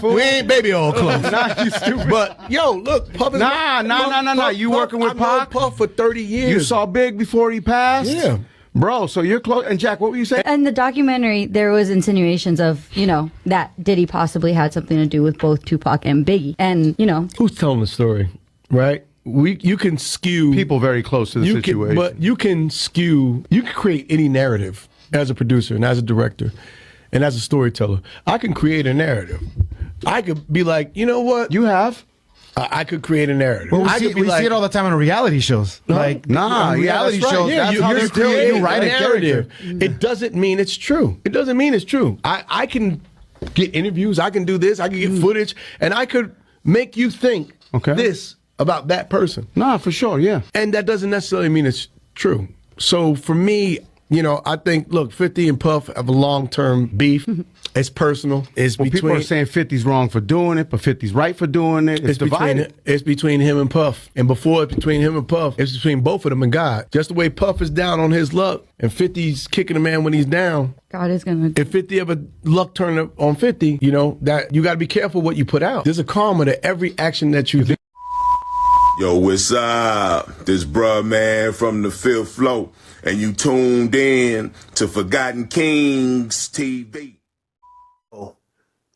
We ain't baby oil close. Nah, you stupid. But yo, look, Puff is Nah. You working with Pac? I've known Puff for 30 years. You saw Big before he passed? Yeah. Bro, so you're close. And Jack, what were you saying? In the documentary, there was insinuations of, that Diddy possibly had something to do with both Tupac and Biggie. And, Who's telling the story, right? You can skew People very close to the situation. But you can create any narrative as a producer and as a director and as a storyteller. I can create a narrative. I could be like, you know what? You have? I could create a narrative. Well, we see it all the time on reality shows. Reality shows. Yeah, That's how you're you write a narrative. It doesn't mean it's true. It doesn't mean it's true. I can get interviews. I can do this. I can get footage, and I could make you think this about that person. Nah, for sure, yeah. And that doesn't necessarily mean it's true. So for me, I think, look, 50 and Puff have a long-term beef. It's personal. People are saying 50's wrong for doing it, but 50's right for doing it. It's divided. It's between him and Puff. And before it's between him and Puff, it's between both of them and God. Just the way Puff is down on his luck and 50's kicking a man when he's down. God is going to... If 50 ever luck turn up on 50, that you got to be careful what you put out. There's a karma to every action that you do. Yo, what's up? This bruh man from the fifth floor, and you tuned in to Forgotten Kings TV.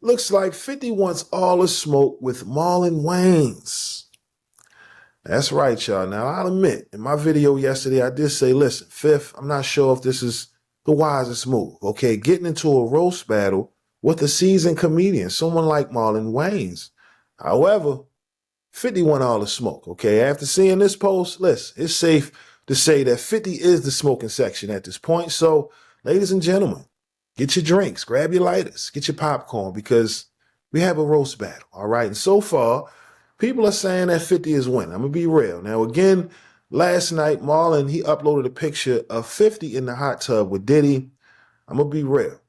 Looks like 50 wants all the smoke with Marlon Wayans. That's right, y'all. Now, I'll admit, in my video yesterday, I did say, listen, Fifth, I'm not sure if this is the wisest move, okay? Getting into a roast battle with a seasoned comedian, someone like Marlon Wayans. However, 50 want all the smoke, okay? After seeing this post, listen, it's safe to say that 50 is the smoking section at this point. So, ladies and gentlemen, get your drinks, grab your lighters, get your popcorn, because we have a roast battle, all right? And so far, people are saying that 50 is winning. I'm going to be real. Now, again, last night, Marlon, he uploaded a picture of 50 in the hot tub with Diddy. I'm going to be real.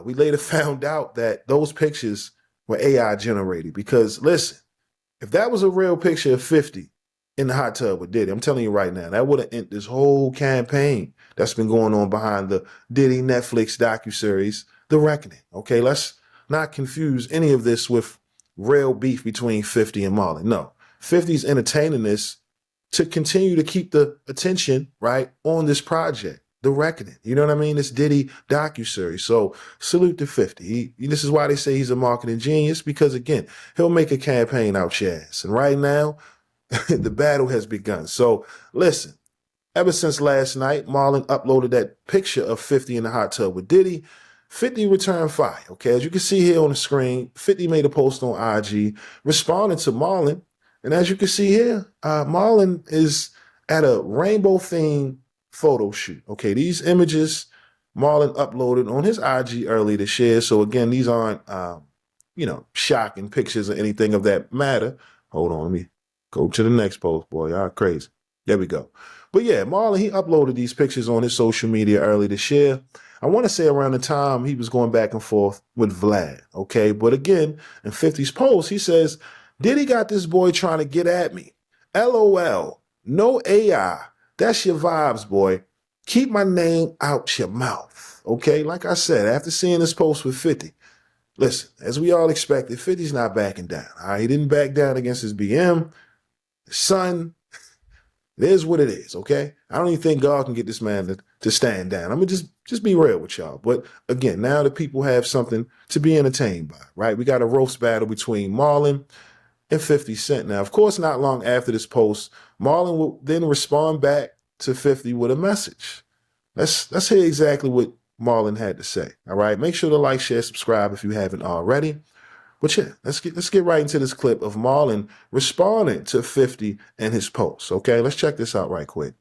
We later found out that those pictures were AI generated because, listen, if that was a real picture of 50 in the hot tub with Diddy, I'm telling you right now, that would have ended this whole campaign that's been going on behind the Diddy Netflix docuseries, The Reckoning. Okay, let's not confuse any of this with real beef between 50 and Marlon. No, 50's entertaining this to continue to keep the attention, right, on this project, The Reckoning. You know what I mean? This Diddy docuseries. So salute to 50. This is why they say he's a marketing genius, because, again, he'll make a campaign out your ass. And right now, the battle has begun. So listen, ever since last night, Marlon uploaded that picture of 50 in the hot tub with Diddy. 50 returned fire, okay? As you can see here on the screen, 50 made a post on IG responding to Marlon. And as you can see here, Marlon is at a rainbow-themed photo shoot, okay? These images Marlon uploaded on his IG earlier this year. So again, these aren't, shocking pictures or anything of that matter. Hold on, let me go to the next post, boy. Y'all crazy. There we go. But yeah, Marlon, he uploaded these pictures on his social media early this year. I want to say around the time he was going back and forth with Vlad, okay? But again, in 50's post, he says, Diddy got this boy trying to get at me. LOL. No AI. That's your vibes, boy. Keep my name out your mouth, okay? Like I said, after seeing this post with 50, listen, as we all expected, 50's not backing down, all right? He didn't back down against his BM. His son, it is what it is, okay? I don't even think God can get this man to stand down. I'm going to just be real with y'all. But again, now the people have something to be entertained by, right? We got a roast battle between Marlon and 50 Cent. Now, of course, not long after this post, Marlon will then respond back to 50 with a message. Let's hear exactly what Marlon had to say, all right? Make sure to like, share, subscribe if you haven't already. But yeah, let's get right into this clip of Marlon responding to 50 and his posts, okay? Let's check this out right quick.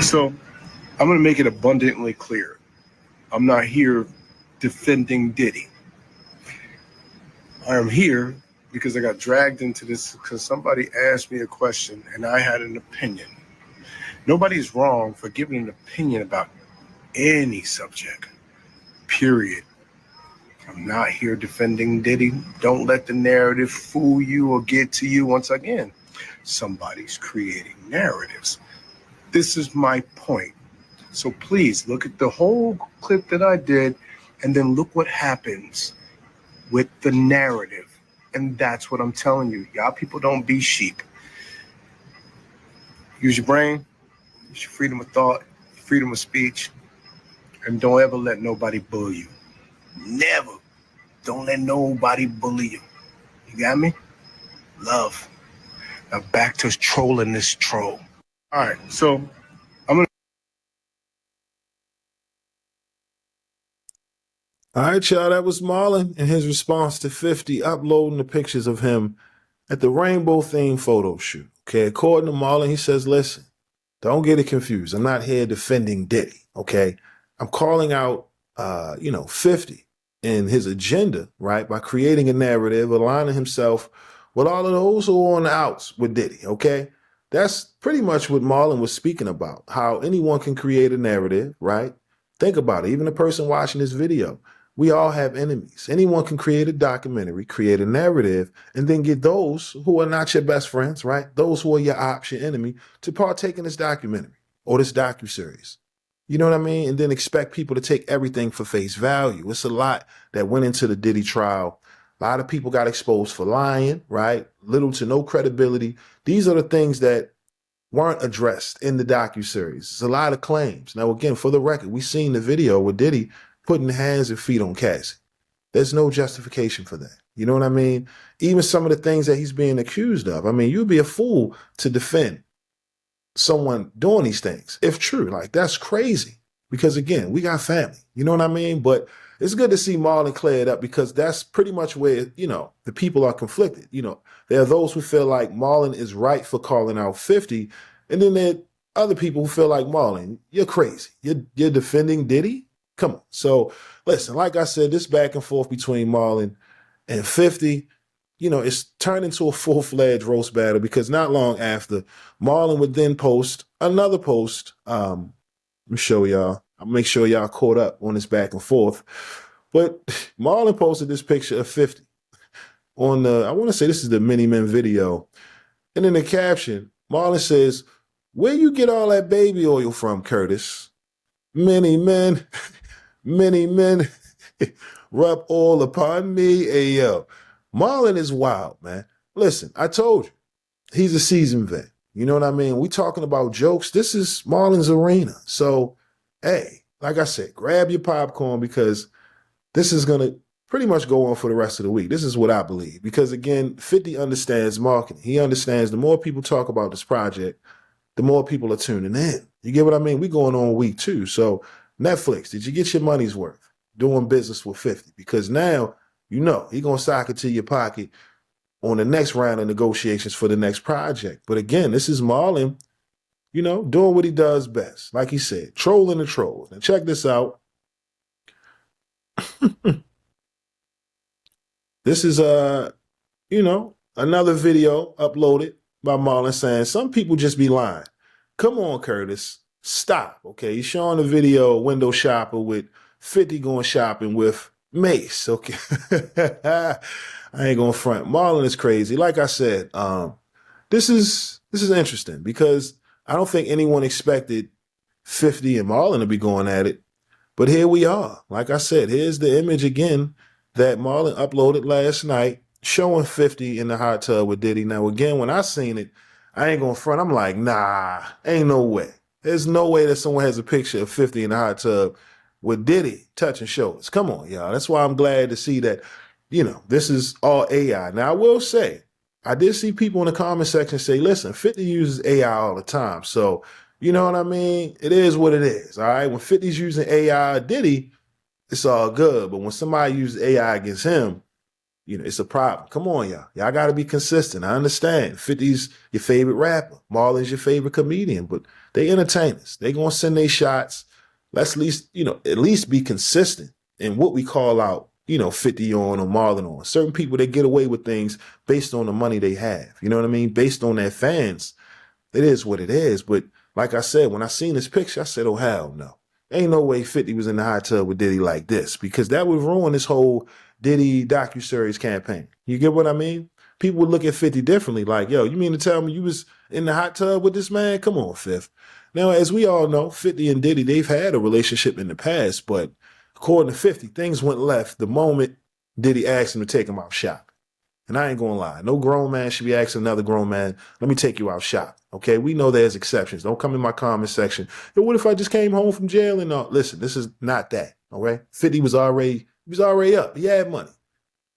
So I'm going to make it abundantly clear. I'm not here defending Diddy. I am here because I got dragged into this because somebody asked me a question and I had an opinion. Nobody's wrong for giving an opinion about any subject. Period. I'm not here defending Diddy. Don't let the narrative fool you or get to you. Once again, somebody's creating narratives. This is my point. So please look at the whole clip that I did, and then look what happens with the narrative. And that's what I'm telling you. Y'all people don't be sheep. Use your brain, use your freedom of thought, freedom of speech, and don't ever let nobody bully you. Never. Don't let nobody bully you. You got me? Love. Now back to trolling this troll. All right, so I'm gonna. All right, y'all, that was Marlon and his response to 50 uploading the pictures of him at the rainbow theme photo shoot. Okay, according to Marlon, he says, listen, don't get it confused. I'm not here defending Diddy, okay? I'm calling out, 50 and his agenda, right, by creating a narrative, aligning himself with all of those who are on the outs with Diddy, okay? That's pretty much what Marlon was speaking about, how anyone can create a narrative, right? Think about it. Even the person watching this video, we all have enemies. Anyone can create a documentary, create a narrative, and then get those who are not your best friends, right? Those who are your ops, your enemy, to partake in this documentary or this docuseries. You know what I mean? And then expect people to take everything for face value. It's a lot that went into the Diddy trial. A lot of people got exposed for lying, right? Little to no credibility. These are the things that weren't addressed in the docuseries. It's a lot of claims. Now, again, for the record, we seen the video with Diddy putting hands and feet on Cassie. There's no justification for that. You know what I mean? Even some of the things that he's being accused of. I mean, you'd be a fool to defend someone doing these things, if true. Like, that's crazy. Because, again, we got family. You know what I mean? But it's good to see Marlon clear it up, because that's pretty much where, the people are conflicted. There are those who feel like Marlon is right for calling out 50, and then there are other people who feel like, Marlon, you're crazy. You're defending Diddy? Come on. So, listen, like I said, this back and forth between Marlon and 50, it's turned into a full-fledged roast battle, because not long after, Marlon would then post another post. Let me show y'all. I'll make sure y'all caught up on this back and forth. But Marlon posted this picture of 50 on I want to say this is the Mini Men video. And in the caption, Marlon says, "Where you get all that baby oil from, Curtis? Many men, many men rub all upon me." Hey, yo, Marlon is wild, man. Listen, I told you, he's a seasoned vet. You know what I mean? We talking about jokes. This is Marlon's arena. So, hey, like I said, grab your popcorn, because this is going to pretty much go on for the rest of the week. This is what I believe. Because, again, 50 understands marketing. He understands the more people talk about this project, the more people are tuning in. You get what I mean? We going on week 2. So, Netflix, did you get your money's worth doing business with 50? Because now, he going to sock it to your pocket on the next round of negotiations for the next project. But again, this is Marlon, doing what he does best. Like he said, trolling the trolls. Now check this out. This is, another video uploaded by Marlon saying, some people just be lying. Come on, Curtis. Stop, okay? He's showing a video, window shopper with 50 going shopping with Mace, okay? I ain't gonna front. Marlon is crazy. Like I said, this is interesting, because I don't think anyone expected 50 and Marlon to be going at it. But here we are. Like I said, here's the image again that Marlon uploaded last night, showing 50 in the hot tub with Diddy. Now, again, when I seen it, I ain't gonna front. I'm like, nah, ain't no way. There's no way that someone has a picture of 50 in the hot tub with Diddy touching shoulders. Come on, y'all. That's why I'm glad to see that, this is all AI. Now, I will say, I did see people in the comment section say, listen, 50 uses AI all the time. So, you know what I mean? It is what it is, all right? When 50's using AI, Diddy, it's all good. But when somebody uses AI against him, it's a problem. Come on, y'all. Y'all got to be consistent. I understand. 50's your favorite rapper. Marlon's your favorite comedian. But they entertainers. They going to send their shots. Let's at least be consistent in what we call out, 50 on or Marlon on. Certain people, they get away with things based on the money they have. You know what I mean? Based on their fans. It is what it is. But like I said, when I seen this picture, I said, oh, hell no. Ain't no way 50 was in the hot tub with Diddy like this, because that would ruin this whole Diddy docuseries campaign. You get what I mean? people would look at 50 differently. Like, yo, you mean to tell me you was in the hot tub with this man? Come on, Fifth. Now, as we all know, 50 and Diddy, they've had a relationship in the past, but according to 50, things went left the moment Diddy asked him to take him out shopping. And I ain't gonna lie, no grown man should be asking another grown man, let me take you out shopping. Okay, we know there's exceptions. Don't come in my comment section. Yo, what if I just came home from jail and listen, this is not that. All right, 50 was already up. He had money.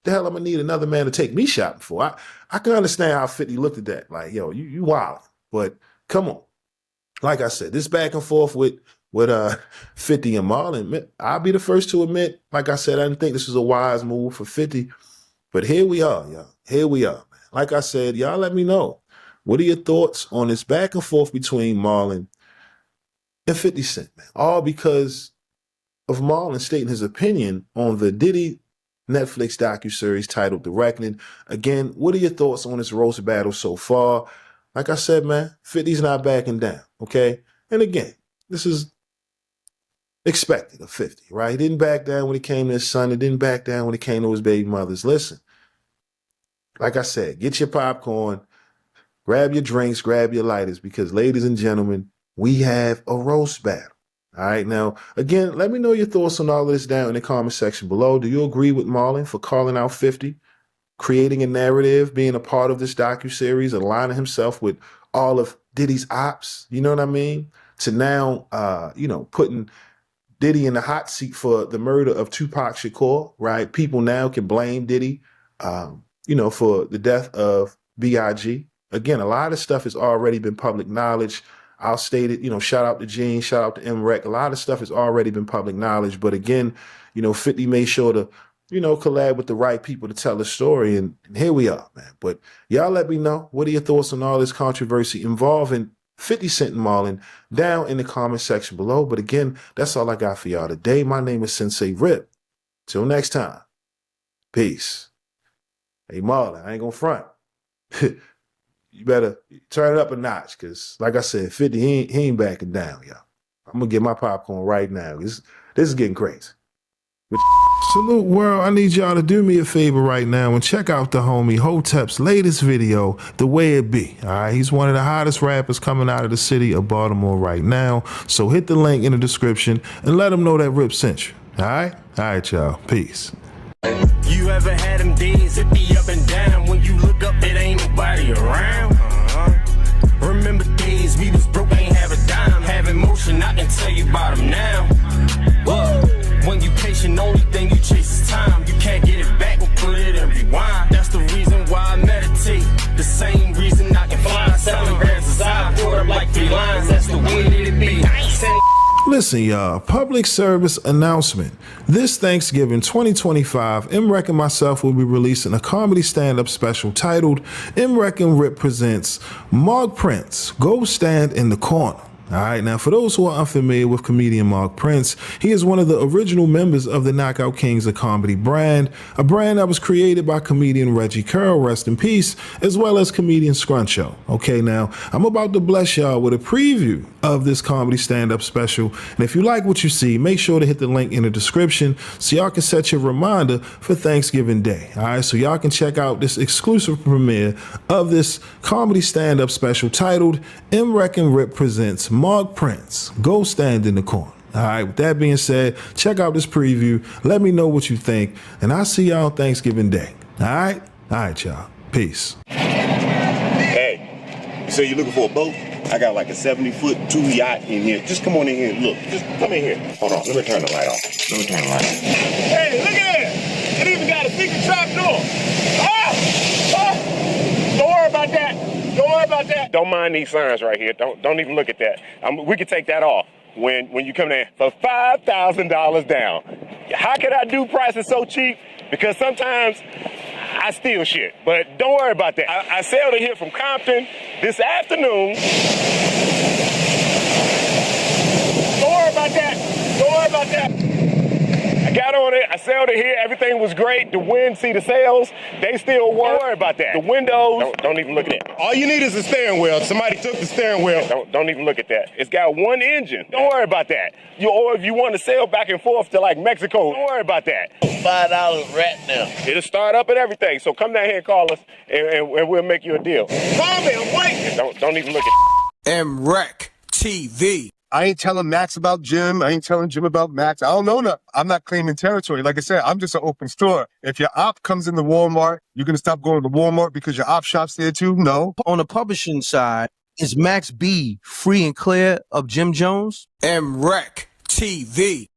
The hell I'm gonna need another man to take me shopping for? I can understand how 50 looked at that. Like, yo, you wild. But come on. Like I said, this back and forth with 50 and Marlon, I'll be the first to admit, like I said, I didn't think this was a wise move for 50. But here we are, y'all. Here we are. Like I said, y'all let me know. What are your thoughts on this back and forth between Marlon and 50 Cent, man? All because of Marlon stating his opinion on the Diddy Netflix docuseries titled The Reckoning. Again, what are your thoughts on this roast battle so far? Like I said, man, 50's not backing down, okay? And again, this is expected of 50, right? He didn't back down when he came to his son. He didn't back down when he came to his baby mothers. Listen, like I said, get your popcorn, grab your drinks, grab your lighters, because ladies and gentlemen, we have a roast battle. All right, now, again, let me know your thoughts on all of this down in the comment section below. Do you agree with Marlon for calling out 50, creating a narrative, being a part of this docuseries, aligning himself with all of Diddy's ops, you know what I mean? To now, putting Diddy in the hot seat for the murder of Tupac Shakur, right? People now can blame Diddy, for the death of B.I.G. Again, a lot of stuff has already been public knowledge. I'll state it, shout out to Gene, shout out to MREC. A lot of stuff has already been public knowledge. But again, 50 made sure to, collab with the right people to tell the story. And here we are, man. But y'all let me know. What are your thoughts on all this controversy involving 50 Cent and Marlon down in the comment section below? But again, that's all I got for y'all today. My name is Sensei Rip. Till next time. Peace. Hey, Marlon, I ain't gonna front. You better turn it up a notch, because like I said, 50, he ain't backing down, y'all. I'm gonna get my popcorn right now. This is getting crazy. Salute world, I need y'all to do me a favor right now and check out the homie Hotep's latest video, The Way It Be. All right, he's one of the hottest rappers coming out of the city of Baltimore right now. So hit the link in the description and let him know that Rip sent you. All right, y'all. Peace. You ever had them days it be up and down when you look up it ain't nobody around? Remember days we was broke, ain't have a dime, having motion, I can tell you about them now. Whoa. When you patient, only thing you chase is time. You can't get it back, we'll put it and rewind. That's the reason why I meditate. The same reason I can fly 7 grams a side, put up like 3 lines. That's the way that it be. Listen, y'all, public service announcement. This Thanksgiving 2025, MREC and myself will be releasing a comedy stand-up special titled MREC and Rip Presents Mark Prince, Go Stand in the Corner. All right, now for those who are unfamiliar with comedian Mark Prince, he is one of the original members of the Knockout Kings of Comedy brand, a brand that was created by comedian Reggie Curl, rest in peace, as well as comedian Scruncho. Okay, now I'm about to bless y'all with a preview of this comedy stand-up special, and if you like what you see, make sure to hit the link in the description so y'all can set your reminder for Thanksgiving Day. All right, so y'all can check out this exclusive premiere of this comedy stand-up special titled MREC and Rip Presents Mark Prince, Go Stand in the Corner. All right, with that being said, check out this preview. Let me know what you think, and I'll see y'all on Thanksgiving Day. All right, y'all. Peace. Hey, you say you're looking for a boat? I got like a 70-foot 2 yacht in here. Just come on in here and look. Just come in here. Hold on, let me turn the light off. Hey, look at it! It even got a secret trap door. Don't worry about that. Don't worry about that. Don't mind these signs right here. Don't even look at that. We can take that off when you come in for $5,000 down. How can I do prices so cheap? Because sometimes I steal shit, but don't worry about that. I sailed in here from Compton this afternoon. Don't worry about that. Don't worry about that. I got on it. I Sell to here, everything was great. The wind, see the sails, they still work. Don't worry about that. The windows, don't even look at that. All you need is a steering wheel. Somebody took the steering wheel. Don't even look at that. It's got one engine. Don't worry about that. Or if you want to sail back and forth to like Mexico, don't worry about that. $5 right now. It'll start up and everything. So come down here and call us, and we'll make you a deal. Call me, I'm waiting. Don't even look at MREC TV. I ain't telling Max about Jim. I ain't telling Jim about Max. I don't know nothing. I'm not claiming territory. Like I said, I'm just an open store. If your op comes into Walmart, you're going to stop going to Walmart because your op shop's there too? No. On the publishing side, is Max B free and clear of Jim Jones? MREC TV.